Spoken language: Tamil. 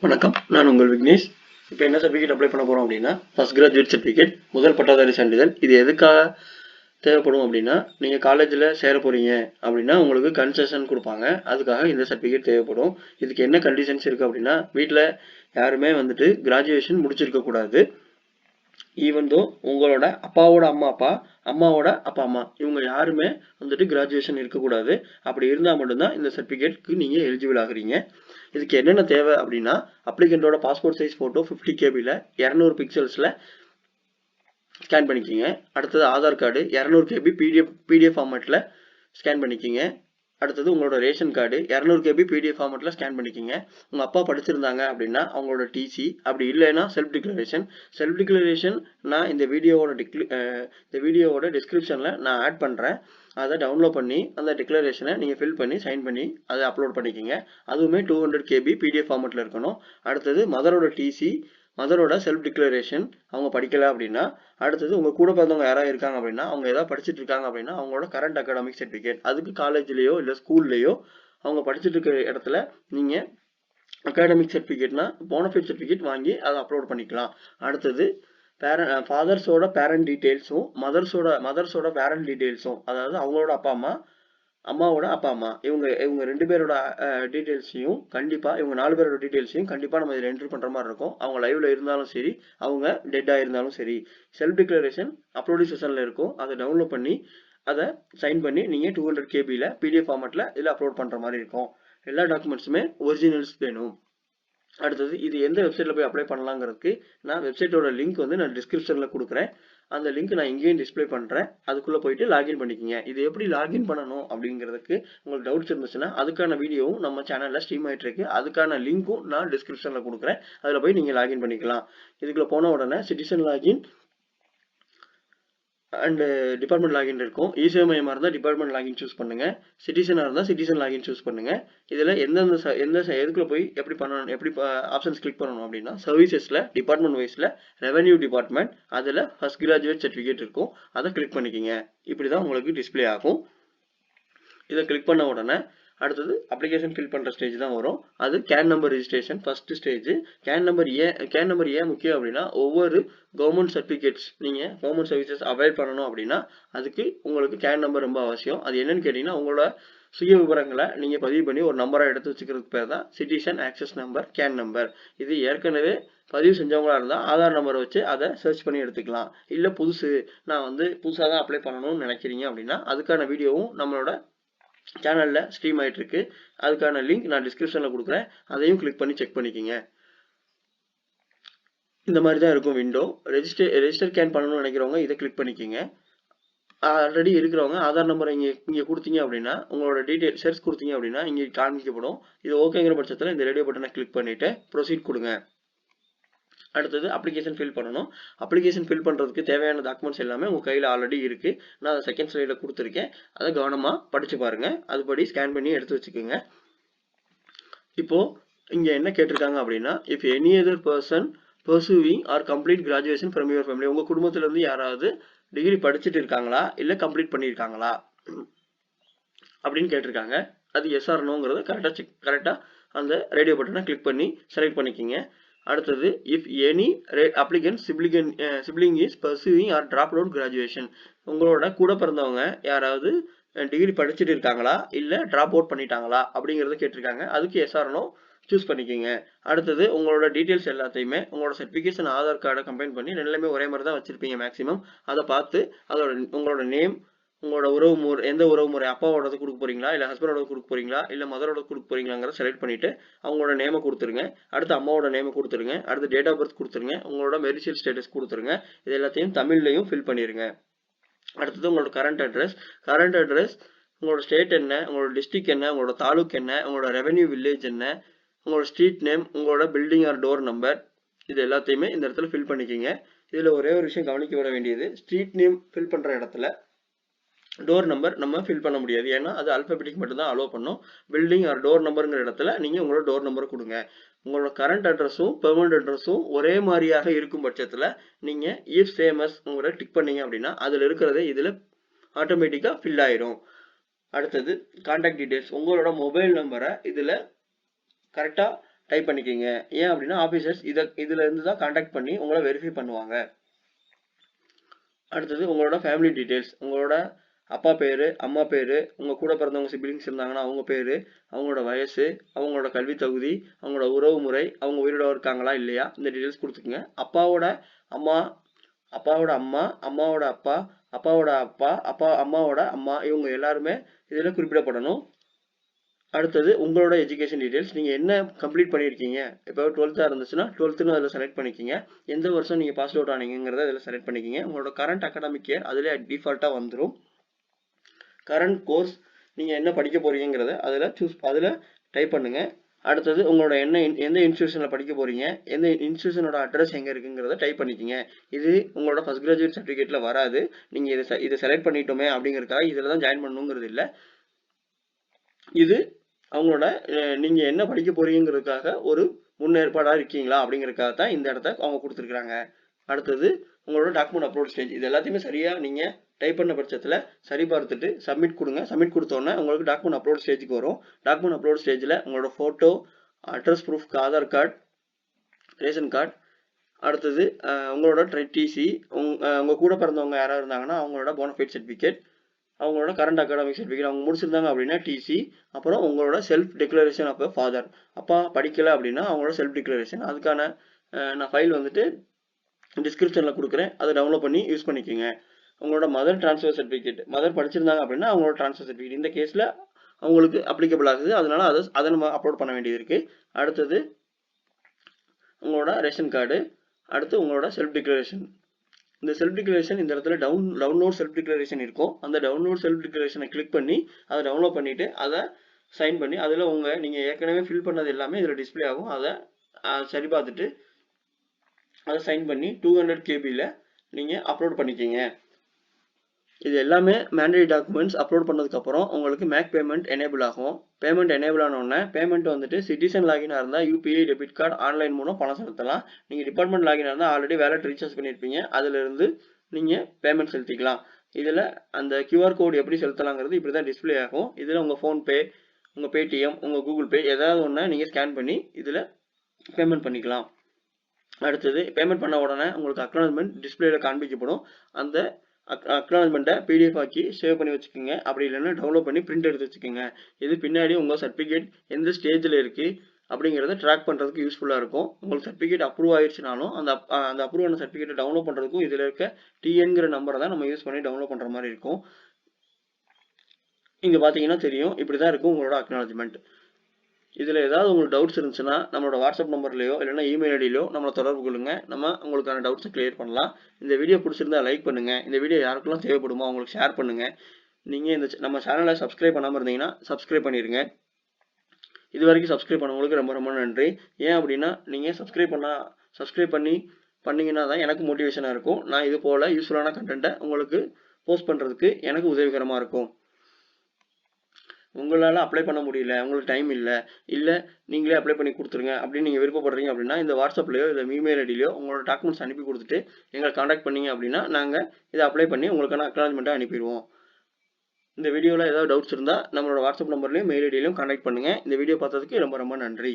வணக்கம், நான் உங்கள் விக்னேஷ். இப்போ என்ன சர்டிஃபிகேட் அப்ளை பண்ண போகிறோம் அப்படின்னா, ஃபர்ஸ்ட் கிராஜுவேட் சர்டிஃபிகேட், முதல் பட்டதாரி சான்றிதழ். இது எதுக்காக தேவைப்படும் அப்படின்னா, நீங்கள் காலேஜில் சேர போகிறீங்க அப்படின்னா உங்களுக்கு கன்செஷன் கொடுப்பாங்க. அதுக்காக இந்த சர்டிஃபிகேட் தேவைப்படும். இதுக்கு என்ன கண்டிஷன்ஸ் இருக்குது அப்படின்னா, வீட்டில் யாருமே வந்துட்டு கிராஜுவேஷன் முடிச்சிருக்கக்கூடாது. ஈவன் தோ உங்களோட அப்பாவோட அம்மா அப்பா, அம்மாவோட அப்பா அம்மா, இவங்க யாருமே வந்துட்டு கிராஜுவேஷன் இருக்கக்கூடாது. அப்படி இருந்தால் மட்டும்தான் இந்த சர்டிஃபிகேட்க்கு நீங்கள் எலிஜிபிள் ஆகுறீங்க. இதுக்கு என்னென்ன தேவை அப்படின்னா, அப்ளிகண்டோட பாஸ்போர்ட் சைஸ் ஃபோட்டோ 50 கேபியில் 200 பிக்சல்ஸில் ஸ்கேன் பண்ணிக்கிங்க. அடுத்தது ஆதார் கார்டு 200 கேபி பிடிஎஃப் ஃபார்மேட்டில் ஸ்கேன் பண்ணிக்கிங்க. அடுத்தது உங்களோட ரேஷன் கார்டு 200 கேபி பிடிஎஃப் ஃபார்மேட்டில் ஸ்கேன் பண்ணிக்கிங்க. உங்கள் அப்பா படிச்சிருந்தாங்க அப்படின்னா அவங்களோட டிசி, அப்படி இல்லைன்னா செல்ஃப் டிக்ளரேஷன் நான் இந்த வீடியோவோட டிஸ்கிரிப்ஷனில் நான் ஆட் பண்ணுறேன். அதை டவுன்லோட் பண்ணி அந்த டிக்ளரேஷனை நீங்கள் ஃபில் பண்ணி சைன் பண்ணி அதை அப்லோட் பண்ணிக்கிங்க. அதுவுமே 200 கேபி பிடிஎஃப் ஃபார்மேட்டில் இருக்கணும். அடுத்தது மதரோட டிசி, மதரோட செல்ஃப் டிக்ளரேஷன் அவங்க படிக்கல அப்படின்னா, அடுத்தது உங்கள் கூட பிறந்தவங்க யாராவது இருக்காங்க அப்படின்னா, அவங்க ஏதாவது படிச்சுட்டு இருக்காங்க அப்படின்னா அவங்களோட கரண்ட் அகாடமிக் சர்டிஃபிகேட், அதுக்கு காலேஜ்லேயோ இல்லை ஸ்கூல்லையோ அவங்க படிச்சுட்டு இருக்கிற இடத்துல நீங்கள் அகாடமிக் சர்டிஃபிகேட்னா போனஃபைட் சர்டிஃபிகேட் வாங்கி அதை அப்லோட் பண்ணிக்கலாம். அடுத்தது ஃபாதர்ஸோட பேரண்ட் டீட்டெயில்ஸும் மதர்ஸோட பேரண்ட் டீட்டெயில்ஸும், அதாவது அவங்களோட அப்பா அம்மா, அம்மாவோட அப்பா அம்மா, இவங்க 2 பேரோட டீட்டெயில்ஸையும் கண்டிப்பாக, இவங்க 4 பேரோட டீட்டெயில்ஸையும் கண்டிப்பாக நம்ம இதில் என்ட்ரி பண்ணுற மாதிரி இருக்கும். அவங்க லைவ்ல இருந்தாலும் சரி, அவங்க டெட்டாக இருந்தாலும் சரி. செல்ஃப் டிக்ளரேஷன் அப்லோடிங் செஷனில் இருக்கும். அதை டவுன்லோட் பண்ணி அதை சைன் பண்ணி நீங்கள் 200 கேபியில் பிடிஎஃப் ஃபார்மேட்டில் இதில் அப்லோட் பண்ணுற மாதிரி இருக்கும். எல்லா டாக்குமெண்ட்ஸுமே ஒரிஜினல்ஸ் வேணும். அடுத்தது இது எந்த வெப்சைட்டில் போய் அப்ளை பண்ணலாங்கிறதுக்கு நான் வெப்சைட்டோட லிங்க் வந்து நான் டிஸ்கிரிப்ஷனில் கொடுக்குறேன். அந்த லிங்க் நான் இங்கேயும் டிஸ்பிளே பண்ணுறேன். அதுக்குள்ளே போயிட்டு லாகின் பண்ணிக்கிங்க. இது எப்படி லாகின் பண்ணணும் அப்படிங்கிறதுக்கு உங்களுக்கு டவுட்ஸ் இருந்துச்சுன்னா அதுக்கான வீடியோவும் நம்ம சேனலில் ஸ்ட்ரீம் ஆகிட்டு இருக்கு. அதுக்கான லிங்க்கும் நான் டிஸ்கிரிப்ஷனில் கொடுக்குறேன். அதில் போய் நீங்கள் லாகின் பண்ணிக்கலாம். இதுக்குள்ளே போன உடனே citizen login and department login இருக்கும். இசேவை மையமாக இருந்தால் டிபார்ட்மெண்ட் லாகின் சூஸ் பண்ணுங்கள். சிட்டிசனாக இருந்தால் சிட்டிசன் லாகின் சூஸ் பண்ணுங்கள். இதில் எதுக்குள்ள போய் எப்படி பண்ணணும், எப்படி ஆப்ஷன்ஸ் கிளிக் பண்ணணும் அப்படின்னா, சர்வீசஸில் டிபார்ட்மெண்ட் வைஸில் ரெவென்யூ டிபார்ட்மெண்ட், அதில் ஃபர்ஸ்ட் கிராஜுவேட் சர்டிஃபிகேட் இருக்கும். அதை கிளிக் பண்ணிக்கிங்க. இப்படி தான் உங்களுக்கு டிஸ்பிளே ஆகும். இதை கிளிக் பண்ண உடனே அடுத்தது அப்ளிகேஷன் ஃபில் பண்ணுற ஸ்டேஜ் தான் வரும். அது can number registration first stage. Can number ஏன் முக்கியம் அப்படின்னா, ஒவ்வொரு கவர்மெண்ட் சர்டிஃபிகேட்ஸ் நீங்கள் கவர்மெண்ட் சர்வீசஸ் அவைல் பண்ணணும் அப்படின்னா அதுக்கு உங்களுக்கு கேன் நம்பர் ரொம்ப அவசியம். அது என்னன்னு கேட்டிங்கன்னா, உங்களோட சுய விவரங்களை நீங்கள் பதிவு பண்ணி ஒரு நம்பராக எடுத்து வச்சுக்கிறதுக்கு பேர் தான் citizen access number, can number. இது ஏற்கனவே பதிவு செஞ்சவங்களா இருந்தால் ஆதார் நம்பரை வச்சு அதை சர்ச் பண்ணி எடுத்துக்கலாம். இல்லை நான் வந்து புதுசாக தான் அப்ளை பண்ணணும்னு நினைக்கிறீங்க அப்படின்னா அதுக்கான வீடியோவும் நம்மளோட சேனலில் ஸ்ட்ரீம் ஆகிட்டு இருக்கு. அதுக்கான லிங்க் நான் டிஸ்கிரிப்ஷனில் கொடுக்குறேன். அதையும் கிளிக் பண்ணி செக் பண்ணிக்கிங்க. இந்த மாதிரி தான் இருக்கும் விண்டோ. ரெஜிஸ்டர் கேன் பண்ணணும்னு நினைக்கிறவங்க இதை கிளிக் பண்ணிக்கிங்க. ஆல்ரெடி இருக்கிறவங்க ஆதார் நம்பரை இங்கே கொடுத்தீங்க அப்படின்னா உங்களோட டீட்டெயில் செர்ச் கொடுத்தீங்க அப்படின்னா இங்கே காமிக்கப்படும். இது ஓகேங்கிற பட்சத்தில் இந்த ரேடியோ பட்டனை கிளிக் பண்ணிவிட்டு ப்ரொசீட் கொடுங்க. அடுத்தது அப்ளிகேஷன் ஃபில் பண்ணணும். அப்ளிகேஷன் ஃபில் பண்ணுறதுக்கு தேவையான டாக்குமெண்ட்ஸ் எல்லாமே உங்கள் கையில் ஆல்ரெடி இருக்குது. நான் அதை செகண்ட் ஸ்லைடில் கொடுத்துருக்கேன். அதை கவனமாக படித்து பாருங்கள். அதுபடி ஸ்கேன் பண்ணி எடுத்து வச்சுக்கோங்க. இப்போது இங்கே என்ன கேட்டிருக்காங்க அப்படின்னா, if any other person pursuing or complete graduation from your family, உங்கள் குடும்பத்திலேருந்து யாராவது டிகிரி படிச்சுட்டு இருக்காங்களா இல்லை கம்ப்ளீட் பண்ணியிருக்காங்களா அப்படின்னு கேட்டிருக்காங்க. அது எஸ் ஆர் நோங்கிறத கரெக்டாக அந்த ரேடியோ பட்டனை கிளிக் பண்ணி செலக்ட் பண்ணிக்கிங்க. அடுத்தது if any applicant sibling is pursuing or drop out graduation, உங்களோட கூட பிறந்தவங்க யாராவது டிகிரி படிச்சுட்டு இருக்காங்களா இல்லை டிராப் அவுட் பண்ணிட்டாங்களா அப்படிங்கிறத கேட்டிருக்காங்க. அதுக்கு எஸ் ஆர் நோ சூஸ் பண்ணிக்கோங்க. அடுத்தது உங்களோட டீட்டெயில்ஸ் எல்லாத்தையுமே உங்களோட சர்டிஃபிகேஷன் ஆதார் கார்டை கம்பைன் பண்ணி ரெண்டுமே ஒரே மாதிரி தான் வச்சுருப்பீங்க மேக்ஸிமம். அதை பார்த்து உங்களோட நேம், உங்களோட எந்த உறவு முறை, அப்பாவோடது கொடுக்க போறீங்களா இல்லை ஹஸ்பண்டோட கொடுக்க போறீங்களா இல்லை மதரோட கொடுக்க போறீங்களாங்கிறத செலக்ட் பண்ணிட்டு அவங்களோட நேமை கொடுத்துருங்க. அடுத்து அம்மாவோட நேமை கொடுத்துருங்க. அடுத்து டேட் ஆஃப் பர்த் கொடுத்துருங்க. உங்களோட மெரிஷியல் ஸ்டேட்டஸ் கொடுத்துருங்க. இது எல்லாத்தையும் தமிழ்லையும் ஃபில் பண்ணிடுங்க. அடுத்தது உங்களோட கரண்ட் அட்ரஸ், உங்களோட ஸ்டேட் என்ன, உங்களோட டிஸ்ட்ரிக்ட் என்ன, உங்களோட தாலுக் என்ன, உங்களோட ரெவென்யூ வில்லேஜ் என்ன, உங்களோட ஸ்ட்ரீட் நேம், உங்களோட பில்டிங் ஆர் டோர் நம்பர், இது எல்லாத்தையுமே இந்த இடத்துல ஃபில் பண்ணிக்கிங்க. இதில் ஒரே ஒரு விஷயம் கவனிக்க விட வேண்டியது, ஸ்ட்ரீட் நேம் ஃபில் பண்ணுற இடத்துல டோர் நம்பர் நம்ம ஃபில் பண்ண முடியாது. ஏன்னா அது அல்பபெட்டிக் மட்டும் தான் அலோவ் பண்ணும். பில்டிங் ஆர் டோர் நம்பருங்கிற இடத்துல நீங்கள் உங்களோட டோர் நம்பர் கொடுங்க. உங்களோட கரண்ட் அட்ரஸும் பெர்மனன்ட் அட்ரஸும் ஒரே மாதிரியாக இருக்கும் பட்சத்தில் நீங்கள் இஃப் சேமஸ் உங்களோட டிக் பண்ணீங்க அப்படின்னா அதில் இருக்கிறதே இதில் ஆட்டோமேட்டிக்காக ஃபில் ஆயிரும். அடுத்தது கான்டாக்ட் டீட்டெயில்ஸ், உங்களோட மொபைல் நம்பரை இதில் கரெக்டாக டைப் பண்ணிக்கிங்க. ஏன் அப்படின்னா ஆஃபீஸர்ஸ் இதுல இருந்து தான் கான்டாக்ட் பண்ணி உங்களை வெரிஃபை பண்ணுவாங்க. அடுத்தது உங்களோட ஃபேமிலி டீட்டெயில்ஸ், உங்களோட அப்பா பேர், அம்மா பேர், உங்கள் கூட பிறந்தவங்க சிப்லிங்ஸ் இருந்தாங்கன்னா அவங்க பேர், அவங்களோட வயசு, அவங்களோட கல்வி தகுதி, அவங்களோட உறவு முறை, அவங்க உயிரோட இருக்காங்களா இல்லையா, இந்த டீட்டெயில்ஸ் கொடுத்துக்குங்க. அப்பாவோட அம்மா, அப்பாவோட அம்மா, அம்மாவோட அப்பா, அப்பாவோட அப்பா, அம்மாவோட அம்மா, இவங்க எல்லாருமே இதில் குறிப்பிடப்படணும். அடுத்தது உங்களோட எஜுகேஷன் டீட்டெயில்ஸ், நீங்கள் என்ன கம்ப்ளீட் பண்ணியிருக்கீங்க. இப்போ 12th இருந்துச்சுன்னா 12th அதில் செலக்ட் பண்ணிக்கிங்க. எந்த வருஷம் நீங்கள் பாஸ் அவுட் ஆனீங்கிறத அதில் செலக்ட் பண்ணிக்கிங்க. உங்களோட கரண்ட் அகாடமிக் இயர் அதில் டிஃபால்ட்டாக வந்துடும். கரண்ட் கோர்ஸ் நீங்கள் என்ன படிக்க போகிறீங்கிறத அதில் டைப் பண்ணுங்கள். அடுத்தது உங்களோட எந்த இன்ஸ்டியூஷனில் படிக்க போகிறீங்க, எந்த இன்ஸ்டியூஷனோட அட்ரஸ் எங்கே இருக்குங்கிறத டைப் பண்ணிக்கிங்க. இது உங்களோட ஃபஸ்ட் கிராஜுவேட் சர்டிஃபிகேட்டில் வராது. நீங்கள் இதை செலக்ட் பண்ணிட்டோமே அப்படிங்கிறதுக்காக இதில் தான் ஜாயின் பண்ணணுங்கிறது இல்லை. இது அவங்களோட நீங்கள் என்ன படிக்க போறீங்கிறதுக்காக ஒரு முன்னேற்பாடாக இருக்கீங்களா அப்படிங்கிறதுக்காக தான் இந்த இடத்த அவங்க கொடுத்துருக்குறாங்க. அடுத்தது உங்களோட டாக்குமெண்ட் அப்லோட் ஸ்டேஜ், இது எல்லாத்தையுமே சரியாக நீங்கள் டைப் பண்ண பட்சத்தில் சரி பார்த்துட்டு சப்மிட் கொடுங்க. சப்மிட் கொடுத்தோன்னே உங்களுக்கு டாக்குமெண்ட் அப்லோட் ஸ்டேஜுக்கு வரும். டாக்குமெண்ட் அப்லோட் ஸ்டேஜில் உங்களோட ஃபோட்டோ, அட்ரஸ் ப்ரூஃப்க்கு ஆதார் கார்டு, ரேஷன் கார்டு, அடுத்தது உங்களோட டிசி, உங்கள் கூட பிறந்தவங்க யாராவது இருந்தாங்கன்னா அவங்களோட போனஃபைட் சர்டிஃபிகேட், அவங்களோட கரண்ட் அகாடமிக் சர்டிஃபிகேட் அவங்க முடிச்சிருந்தாங்க அப்படின்னா டிசி, அப்புறம் உங்களோட செல்ஃப் டிக்ளரேஷன் ஆஃப் ஃபாதர், அப்பா படிக்கலை அப்படின்னா அவங்களோட செல்ஃப் டிக்ளரேஷன். அதுக்கான நான் ஃபைல் வந்துட்டு டிஸ்கிரிப்ஷனில் கொடுக்குறேன், அதை டவுன்லோட் பண்ணி யூஸ் பண்ணிக்கோங்க. உங்களோட மதர் ட்ரான்ஸ்ஃபர் சர்டிஃபிகேட், மதர் படிச்சிருந்தாங்க அப்படின்னா அவங்களோட ட்ரான்ஸ்ஃபர் சர்டிஃபிகேட் இந்த கேஸில் அவங்களுக்கு அப்ளிகபிள் ஆகுது, அதனால அதை நம்ம அப்லோட் பண்ண வேண்டியது இருக்குது. அடுத்தது உங்களோட ரேஷன் கார்டு, அடுத்து உங்களோட செல்ஃப் டிக்ளரேஷன். இந்த செல்ஃப் டிக்ளரேஷன் இந்த இடத்துல டவுன்லோட் செல்ஃப் டிக்ளரேஷன் இருக்கும். அந்த டவுன்லோட் செல்ஃப் டிக்ளரேஷனை கிளிக் பண்ணி அதை டவுன்லோட் பண்ணிவிட்டு அதை சைன் பண்ணி அதில் நீங்கள் ஏற்கனவே ஃபில் பண்ணது எல்லாமே இதில் டிஸ்பிளே ஆகும். அதை சரி பார்த்துட்டு அதை சைன் பண்ணி 200 KB நீங்கள் அப்லோட் பண்ணிக்கிங்க. இது எல்லாமே மேண்டரி டாக்குமெண்ட்ஸ் அப்லோட் பண்ணதுக்கப்புறம் உங்களுக்கு மேக் பேமெண்ட் எனேபிள் ஆகும். பேமெண்ட் எனேபிள் ஆனோடனே பேமெண்ட் வந்துட்டு சிட்டிசன் லாகினாக இருந்தால் யூபிஐ, டெபிட் கார்டு, ஆன்லைன் மூலம் பணம் செலுத்தலாம். நீங்கள் டிபார்ட்மெண்ட் லாகினாக இருந்தால் ஆல்ரெடி வேலட் ரீசார்ஜ் பண்ணியிருப்பீங்க, அதிலிருந்து நீங்கள் பேமெண்ட் செலுத்திக்கலாம். இதில் அந்த கியூஆர் கோடு எப்படி செலுத்தலாங்கிறது இப்படி தான் டிஸ்பிளே ஆகும். இதில் உங்கள் ஃபோன்பே, உங்கள் பேடிஎம், உங்கள் கூகுள் பே ஏதாவது ஒன்று நீங்கள் ஸ்கேன் பண்ணி இதில் பேமெண்ட் பண்ணிக்கலாம். அடுத்தது பேமெண்ட் பண்ண உடனே உங்களுக்கு அக்னாலஜ்மெண்ட் டிஸ்பிளேல காண்பிக்கப்படும். அந்த அக்னாலஜ்மெண்ட்டை பிடிஎஃப் ஆக்கி சேவ் பண்ணி வச்சுக்கோங்க. அப்படி இல்லைன்னா டவுன்லோட் பண்ணி பிரிண்ட் எடுத்து வச்சுக்கோங்க. இது பின்னாடி உங்கள் சர்டிஃபிகேட் எந்த ஸ்டேஜில் இருக்குது அப்படிங்கிறத ட்ராக் பண்ணுறதுக்கு யூஸ்ஃபுல்லாக இருக்கும். உங்களுக்கு சர்டிஃபிகேட் அப்ரூவ் ஆயிடுச்சுனாலும் அந்த அப்ரூவ் ஆன சர்டிஃபிகேட்டை டவுன்லோட் பண்ணுறதுக்கும் இதில் இருக்க டிஎன்கிற நம்பரை தான் நம்ம யூஸ் பண்ணி டவுன்லோட் பண்ணுற மாதிரி இருக்கும். இங்கே பார்த்தீங்கன்னா தெரியும், இப்படி தான் இருக்கும் உங்களோட அக்னாலஜ்மெண்ட். இதில் ஏதாவது உங்களுக்கு டவுட்ஸ் இருந்துச்சுன்னா நம்மளோட வாட்ஸ்அப் நம்பர்லையோ இல்லைன்னா இமெயில் ஐடியிலோ நம்மளை தொடர்பு கொள்ளுங்க. நம்ம உங்களுக்கான டவுட்ஸை கிளியர் பண்ணலாம். இந்த வீடியோ பிடிச்சிருந்தா லைக் பண்ணுங்கள். இந்த வீடியோ யாருக்கெல்லாம் தேவைப்படுமோ அவங்களுக்கு ஷேர் பண்ணுங்கள். நீங்கள் நம்ம சேனலை சப்ஸ்கிரைப் பண்ணாமல் இருந்தீங்கன்னா சப்ஸ்கிரைப் பண்ணிடுங்க. இது வரைக்கும் சப்ஸ்கிரைப் பண்ணவங்களுக்கு ரொம்ப ரொம்ப நன்றி. ஏன் அப்படின்னா நீங்கள் சப்ஸ்கிரைப் பண்ணிங்கன்னா தான் எனக்கு மோட்டிவேஷனாக இருக்கும். நான் இது போல் யூஸ்ஃபுல்லான கண்டென்ட்டை உங்களுக்கு போஸ்ட் பண்ணுறதுக்கு எனக்கு உதவிகரமாக இருக்கும். உங்களால் அப்ளை பண்ண முடியல, உங்களுக்கு டைம் இல்லை நீங்களே அப்ளை பண்ணி கொடுத்துருங்க அப்படின்னு நீங்கள் விருப்பப்படுறீங்க அப்படின்னா இந்த வாட்ஸ்அப்லையோ இல்லை இமெயில் ஐடியிலையோ உங்களோட டாக்குமெண்ட்ஸ் அனுப்பி கொடுத்துட்டு எங்களை காண்டாக்ட் பண்ணீங்க அப்படின்னா நாங்கள் இதை அப்ளை பண்ணி உங்களுக்கான அக்னாலஜ்மெண்ட்டாக அனுப்பிடுவோம். இந்த வீடியோவில் ஏதாவது டவுட்ஸ் இருந்தால் நம்மளோட வாட்ஸ்அப் நம்பர்லையும் மெயில் ஐடியிலையும் காண்டாக்ட் பண்ணுங்கள். இந்த வீடியோ பார்த்ததுக்கு ரொம்ப ரொம்ப நன்றி.